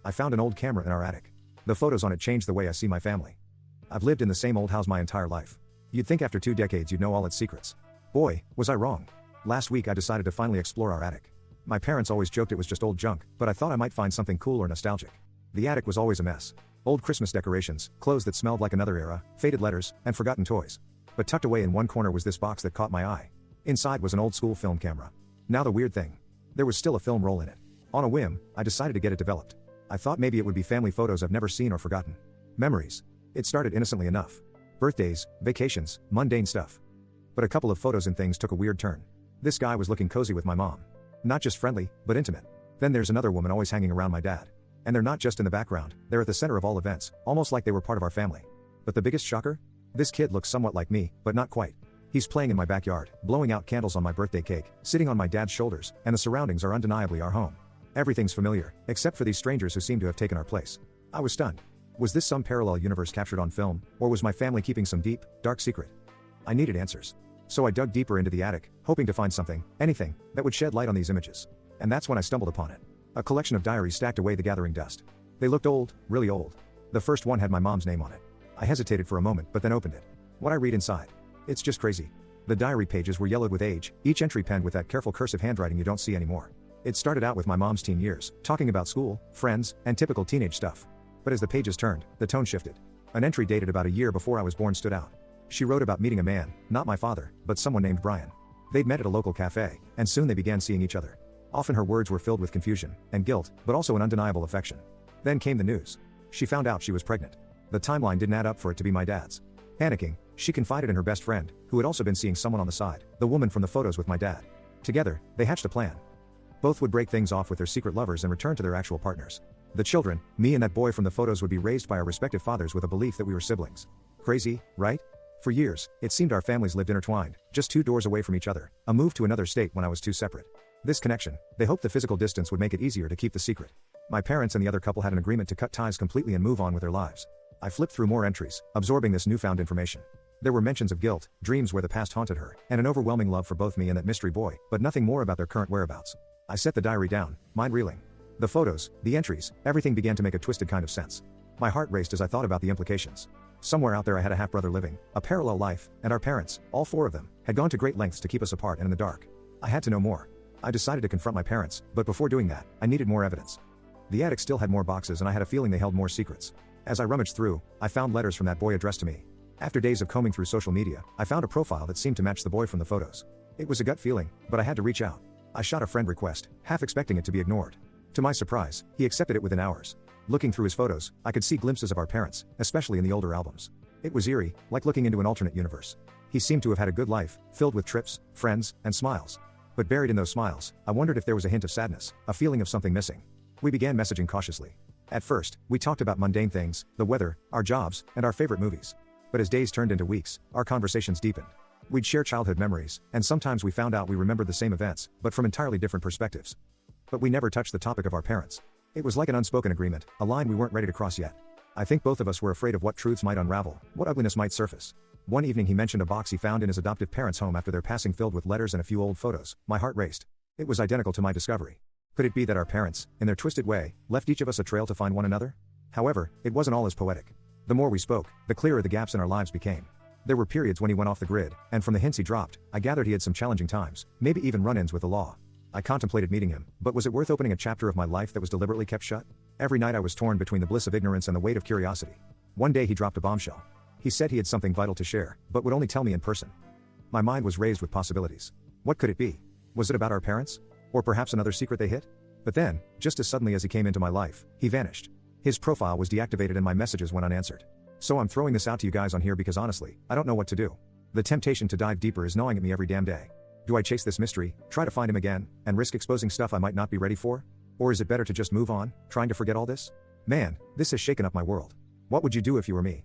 I found an old camera in our attic. The photos on it changed the way I see my family. I've lived in the same old house my entire life. You'd think after 2 decades you'd know all its secrets. Boy, was I wrong. Last week I decided to finally explore our attic. My parents always joked it was just old junk, but I thought I might find something cool or nostalgic. The attic was always a mess. Old Christmas decorations, clothes that smelled like another era, faded letters, and forgotten toys. But tucked away in one corner was this box that caught my eye. Inside was an old school film camera. Now the weird thing. There was still a film roll in it. On a whim, I decided to get it developed. I thought maybe it would be family photos I've never seen or forgotten. Memories. It started innocently enough. Birthdays, vacations, mundane stuff. But a couple of photos and things took a weird turn. This guy was looking cozy with my mom. Not just friendly, but intimate. Then there's another woman always hanging around my dad. And they're not just in the background, they're at the center of all events, almost like they were part of our family. But the biggest shocker? This kid looks somewhat like me, but not quite. He's playing in my backyard, blowing out candles on my birthday cake, sitting on my dad's shoulders, and the surroundings are undeniably our home. Everything's familiar, except for these strangers who seem to have taken our place. I was stunned. Was this some parallel universe captured on film, or was my family keeping some deep, dark secret? I needed answers. So I dug deeper into the attic, hoping to find something, anything, that would shed light on these images. And that's when I stumbled upon it. A collection of diaries stacked away the gathering dust. They looked old, really old. The first one had my mom's name on it. I hesitated for a moment but then opened it. What I read inside? It's just crazy. The diary pages were yellowed with age, each entry penned with that careful cursive handwriting you don't see anymore. It started out with my mom's teen years, talking about school, friends, and typical teenage stuff. But as the pages turned, the tone shifted. An entry dated about a year before I was born stood out. She wrote about meeting a man, not my father, but someone named Brian. They'd met at a local cafe, and soon they began seeing each other. Often her words were filled with confusion and guilt, but also an undeniable affection. Then came the news. She found out she was pregnant. The timeline didn't add up for it to be my dad's. Panicking, she confided in her best friend, who had also been seeing someone on the side, the woman from the photos with my dad. Together, they hatched a plan. Both would break things off with their secret lovers and return to their actual partners. The children, me and that boy from the photos, would be raised by our respective fathers with a belief that we were siblings. Crazy, right? For years, it seemed our families lived intertwined, just 2 doors away from each other, a move to another state when I was 2 separate. This connection, they hoped the physical distance would make it easier to keep the secret. My parents and the other couple had an agreement to cut ties completely and move on with their lives. I flipped through more entries, absorbing this newfound information. There were mentions of guilt, dreams where the past haunted her, and an overwhelming love for both me and that mystery boy, but nothing more about their current whereabouts. I set the diary down, mind reeling. The photos, the entries, everything began to make a twisted kind of sense. My heart raced as I thought about the implications. Somewhere out there I had a half-brother living, a parallel life, and our parents, all 4 of them, had gone to great lengths to keep us apart and in the dark. I had to know more. I decided to confront my parents, but before doing that, I needed more evidence. The attic still had more boxes and I had a feeling they held more secrets. As I rummaged through, I found letters from that boy addressed to me. After days of combing through social media, I found a profile that seemed to match the boy from the photos. It was a gut feeling, but I had to reach out. I shot a friend request, half expecting it to be ignored. To my surprise, he accepted it within hours. Looking through his photos, I could see glimpses of our parents, especially in the older albums. It was eerie, like looking into an alternate universe. He seemed to have had a good life, filled with trips, friends, and smiles. But buried in those smiles, I wondered if there was a hint of sadness, a feeling of something missing. We began messaging cautiously. At first, we talked about mundane things, the weather, our jobs, and our favorite movies. But as days turned into weeks, our conversations deepened. We'd share childhood memories, and sometimes we found out we remembered the same events, but from entirely different perspectives. But we never touched the topic of our parents. It was like an unspoken agreement, a line we weren't ready to cross yet. I think both of us were afraid of what truths might unravel, what ugliness might surface. One evening he mentioned a box he found in his adoptive parents' home after their passing filled with letters and a few old photos. My heart raced. It was identical to my discovery. Could it be that our parents, in their twisted way, left each of us a trail to find one another? However, it wasn't all as poetic. The more we spoke, the clearer the gaps in our lives became. There were periods when he went off the grid, and from the hints he dropped, I gathered he had some challenging times, maybe even run-ins with the law. I contemplated meeting him, but was it worth opening a chapter of my life that was deliberately kept shut? Every night I was torn between the bliss of ignorance and the weight of curiosity. One day he dropped a bombshell. He said he had something vital to share, but would only tell me in person. My mind was raised with possibilities. What could it be? Was it about our parents? Or perhaps another secret they hid? But then, just as suddenly as he came into my life, he vanished. His profile was deactivated and my messages went unanswered. So I'm throwing this out to you guys on here because honestly, I don't know what to do. The temptation to dive deeper is gnawing at me every damn day. Do I chase this mystery, try to find him again, and risk exposing stuff I might not be ready for? Or is it better to just move on, trying to forget all this? Man, this has shaken up my world. What would you do if you were me?